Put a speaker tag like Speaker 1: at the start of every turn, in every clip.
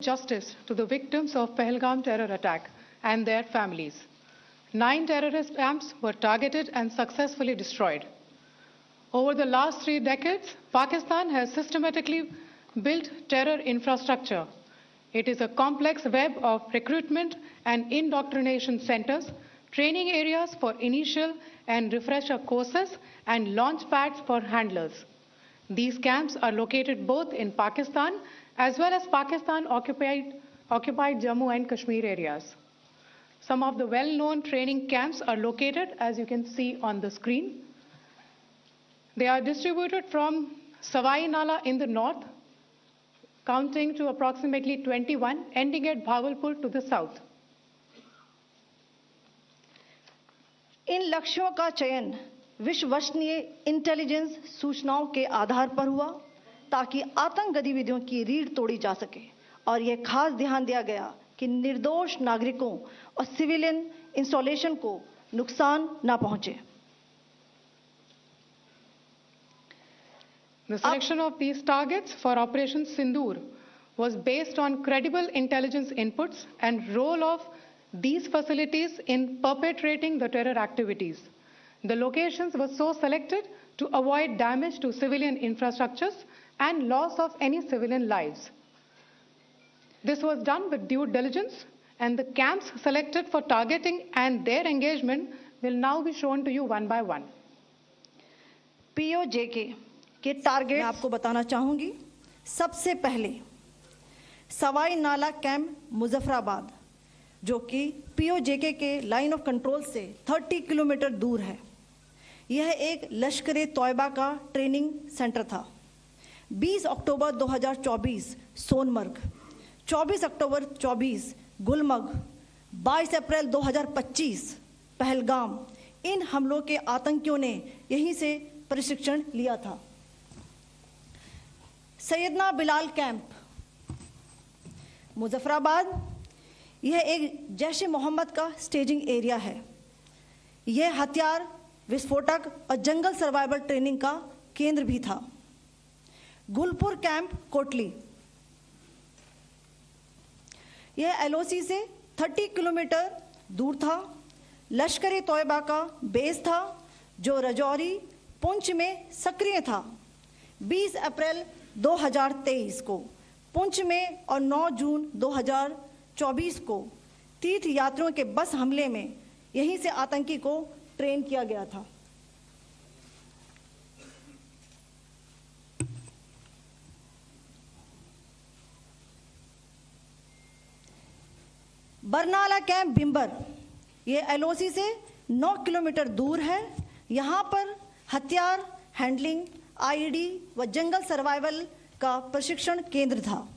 Speaker 1: justice to the victims of Pahalgam terror attack and their families. 9 terrorist camps were targeted and successfully destroyed. Over the last 3 decades, Pakistan has systematically built terror infrastructure. It is a complex web of recruitment and indoctrination centers, training areas for initial and refresher courses, and launch pads for handlers. These camps are located both in Pakistan as well as Pakistan-occupied Jammu and Kashmir areas. Some of the well-known training camps are located, as you can see on the screen. They are distributed from Savai Nala in the north, counting to approximately 21, ending at Bhagalpur to the south.
Speaker 2: इन लक्ष्यों का चयन विश्वसनीय intelligence सूचनाओं के आधार पर हुआ ताकि आतंक गतिविधियों की रीढ़ तोड़ी जा सके और यह खास ध्यान दिया गया कि निर्दोष नागरिकों और सिविलियन इंस्टॉलेशन को नुकसान न पहुंचे.
Speaker 1: The selection of these targets for Operation Sindoor was based on credible intelligence inputs and role of these facilities in perpetrating the terror activities. The locations were so selected to avoid damage to civilian infrastructures and loss of any civilian lives. This was done with due diligence, and the camps selected for targeting and their engagement will now be shown to you one by one.
Speaker 2: POJK के target मैं आपको बताना चाहूंगी. सबसे पहले सवाई नाला camp Muzaffarabad, जो कि POJK के लाइन ऑफ कंट्रोल से 30 किलोमीटर दूर है. यह एक लश्कर तौयबा का ट्रेनिंग सेंटर था. 20 अक्टूबर 2024 सोनमर्ग, 24 अक्टूबर 24 गुलमर्ग, 22 अप्रैल 2025 पहलगाम, इन हमलों के आतंकियों ने यहीं से प्रशिक्षण लिया था. सैयदना बिलाल कैंप मुजफ्फराबाद, यह एक जैश ए मोहम्मद का स्टेजिंग एरिया है. यह हथियार, विस्फोटक और जंगल सर्वाइवल ट्रेनिंग का केंद्र भी था. गुलपुर कैंप कोटली, यह LOC से 30 किलोमीटर दूर था. लश्कर तौयबा का बेस था जो रजौरी, पुंछ में सक्रिय था. 20 अप्रैल 2023 को पुंछ में और 9 जून 2024 को तीर्थ यात्रियों के बस हमले में यहीं से आतंकी को ट्रेन किया गया था. बरनाला कैंप बिंबर, यह LOC से 9 किलोमीटर दूर है. यहाँ पर हथियार, हैंडलिंग, IED व जंगल सर्वाइवल का प्रशिक्षण केंद्र था.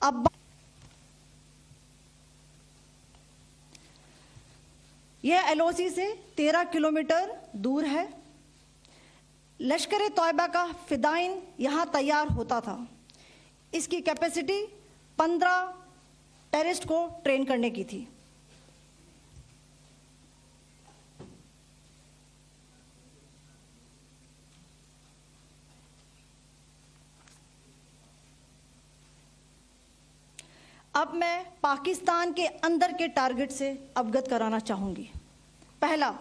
Speaker 2: अब यह LOC से 13 किलोमीटर दूर है. लश्कर तौयबा का फिदाइन यहाँ तैयार होता था. इसकी कैपेसिटी 15 टेररिस्ट को ट्रेन करने की थी. अब मैं पाकिस्तान के अंदर के टारगेट से अवगत कराना चाहूंगी. पहला,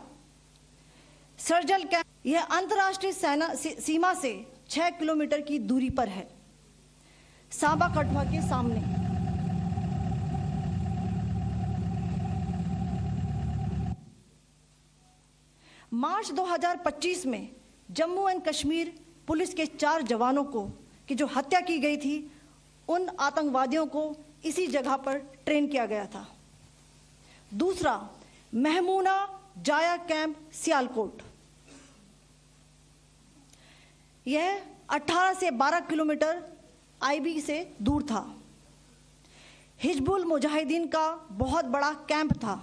Speaker 2: सर्जल कैंप, यह अंतर्राष्ट्रीय सीमा से 6 किलोमीटर की दूरी पर है, सांबा कठवा के सामने. मार्च 2025 में जम्मू एंड कश्मीर पुलिस के 4 जवानों की जो हत्या की गई थी, उन आतंकवादियों को इसी जगह पर ट्रेन किया गया था. दूसरा, महमूना जाया कैंप सियालकोट, यह 18 से 12 किलोमीटर IB से दूर था. हिजबुल मुजाहिदीन का बहुत बड़ा कैंप था.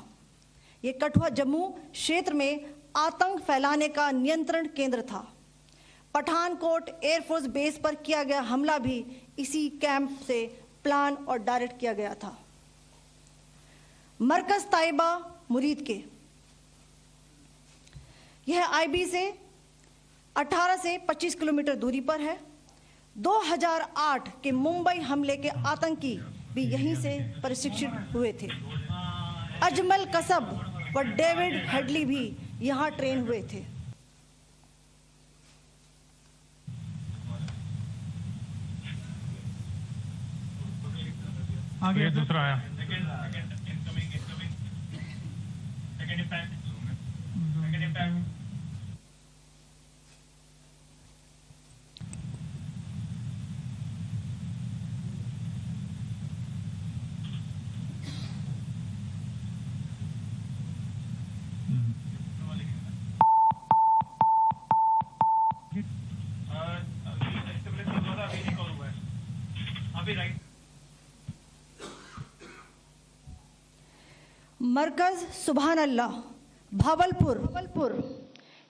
Speaker 2: यह कठुआ जम्मू क्षेत्र में आतंक फैलाने का नियंत्रण केंद्र था. पठानकोट एयरफोर्स बेस पर किया गया हमला भी इसी कैंप से प्लान और डायरेक्ट किया गया था. मरकज ताइबा मुरीद के, यह IB से 18 से 25 किलोमीटर दूरी पर है. 2008 के मुंबई हमले के आतंकी भी यहीं से प्रशिक्षित हुए थे। अजमल कसब व डेविड हेडली भी यहाँ ट्रेन हुए थे।
Speaker 3: आगे दूसरा आया।
Speaker 2: मरकज सुभान अल्लाह भावलपुर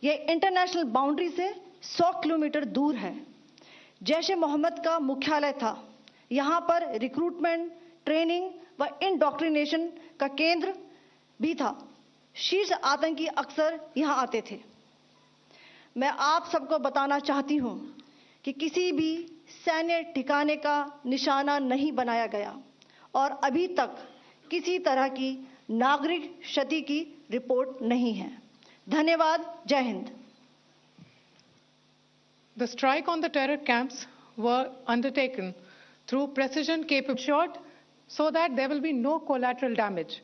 Speaker 2: ये इंटरनेशनल बाउंड्री से 100 किलोमीटर दूर है। जैश ए मोहम्मद का मुख्यालय था। यहाँ पर रिक्रूटमेंट, ट्रेनिंग व इंडॉक्ट्रिनेशन का केंद्र भी था। शीर्ष आतंकी अक्सर यहाँ आते थे। मैं आप सबको बताना चाहती हूँ कि किसी भी सैन्य ठिकाने का निशाना नहीं बनाया गया और अभी तक किसी तरह की नागरिक क्षति की रिपोर्ट नहीं है। धन्यवाद। जय Hind.
Speaker 1: The strike on the terror camps were undertaken through precision capability so that there will be no collateral damage.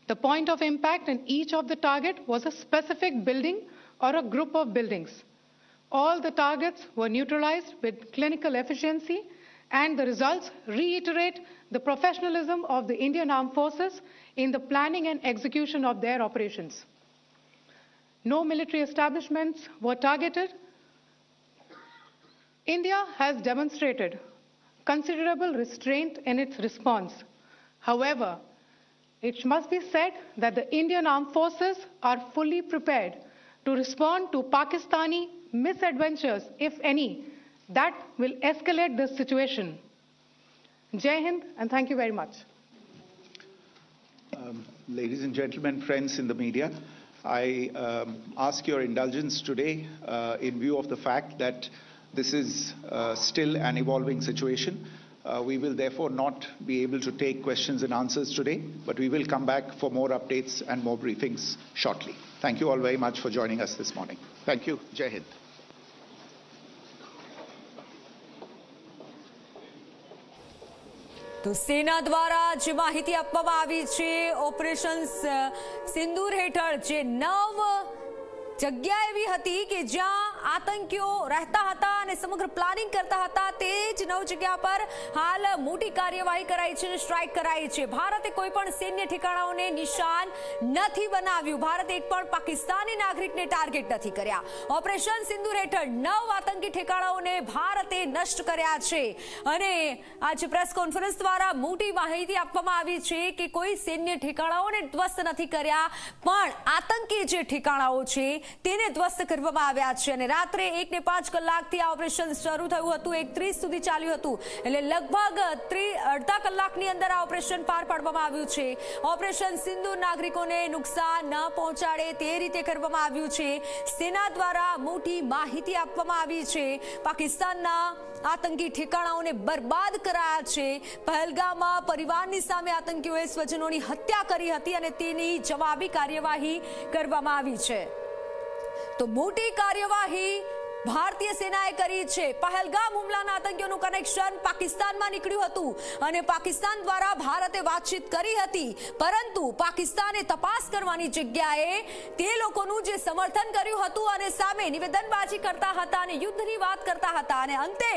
Speaker 1: The point of impact in each of the target was a specific building or a group of buildings. All the targets were neutralized with clinical efficiency, and the results reiterate the professionalism of the Indian Armed Forces in the planning and execution of their operations. No military establishments were targeted. India has demonstrated considerable restraint in its response. However, it must be said that the Indian Armed Forces are fully prepared to respond to Pakistani misadventures, if any, that will escalate this situation. Jai Hind, and thank you very much.
Speaker 4: Ladies and gentlemen, friends in the media, I ask your indulgence today in view of the fact that this is still an evolving situation. We will therefore not be able to take questions and answers today, but we will come back for more updates and more briefings shortly. Thank you all very much for joining us this morning. Thank you. Jai Hind.
Speaker 5: તો સેના દ્વારા જે માહિતી આપવામાં આવી છે operation સિંદૂર હેઠળ જે 9 જગ્યા એવી હતી કે જ્યાં આતંકીઓ રહેતા હતા અને સમગ્ર પ્લાનિંગ કરતા હતા તે જ 9 જગ્યા પર હાલ મોટી કાર્યવાહી કરાઈ છે, સ્ટ્રાઇક કરાઈ છે. ભારતે કોઈ પણ સૈન્ય ઠેકાણાઓને નિશાન નથી બનાવ્યું. ભારતે એક પણ પાકિસ્તાની નાગરિકને ટાર્ગેટ નથી કર્યા. ઓપરેશન સિંદૂર હેઠળ 9 આતંકી ઠેકાણાઓને ભારતે નષ્ટ કર્યા છે અને આજે પ્રેસ કોન્ફરન્સ દ્વારા મોટી માહિતી આપવામાં આવી છે કે કોઈ સૈન્ય ઠેકાણાઓને ધ્વસ્ત નથી કર્યા, પણ આતંકી જે ઠેકાણાઓ છે તેને ધ્વસ્ત કરવામાં આવ્યા છે. અને રાત્રે 1:05 કલાકથી આ ઓપરેશન શરૂ થયું હતું, 1:30 સુધી ચાલ્યું હતું. એટલે લગભગ અડધા કલાકની અંદર આ ઓપરેશન પાર પાડવામાં આવ્યું છે. ઓપરેશન સિંદૂર નાગરિકોને નુકસાન ન પહોંચાડે તે રીતે કરવામાં આવ્યું છે. સેના દ્વારા મોટી માહિતી આપવામાં આવી છે. પાકિસ્તાનના આતંકી ઠેકાણાઓને બરબાદ કરાયા છે. પહેલગામમાં પરિવારની સામે આતંકીઓએ સ્વજનોની હત્યા કરી હતી અને તેની જવાબી કાર્યવાહી કરવામાં આવી છે. તો મોટી કાર્યવાહી ભારતીય સેનાએ કરી છે. પહેલગામ હુમલાના આતંકીઓનું કનેક્શન પાકિસ્તાનમાં નીકળ્યું હતું અને પાકિસ્તાન દ્વારા ભારતે વાતચીત કરી હતી, પરંતુ પાકિસ્તાને તપાસ કરવાની જગ્યાએ તે લોકોનું જે સમર્થન કર્યું હતું અને સામે નિવેદનબાજી કરતા હતા અને યુદ્ધની વાત કરતા હતા. અને અંતે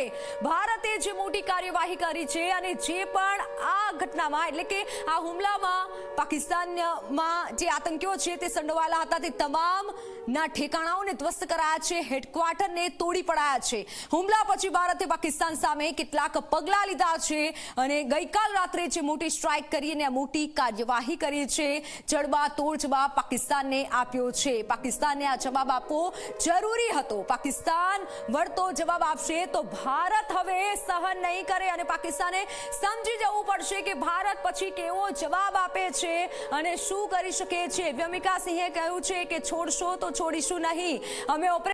Speaker 5: ભારતે જે મોટી કાર્યવાહી કરી છે અને જે પણ આ ઘટનામાં એટલે કે આ હુમલામાં પાકિસ્તાનમાં જે આતંકીઓ છે તે સંડોવાયેલા હતા તે તમામના ઠેકાણાઓને ધ્વસ્ત કરાયા છે, હેડક્વાર્ટર ને તોડી પડાયા છે. હુમલા પછી ભારતે પાકિસ્તાન સામે કેટલાક પગલા લીધા છે અને ગઈકાલ રાત્રે જે મોટી સ્ટ્રાઇક કરી અને મોટી કાર્યવાહી કરી છે. જડબાતોડ જવાબ પાકિસ્તાનને આપ્યો છે. પાકિસ્તાનને આ જવાબ આપવો જરૂરી હતો. પાકિસ્તાન વળતો જવાબ આપશે તો ભારત હવે સહન નહીં કરે અને પાકિસ્તાને સમજી જવું પડશે કે ભારત પછી કેવો જવાબ આપે છે અને શું કરી શકે છે. વ્યોમિકા સિંહે કહ્યું છે કે છોડશો તો છોડીશું નહીં. અમે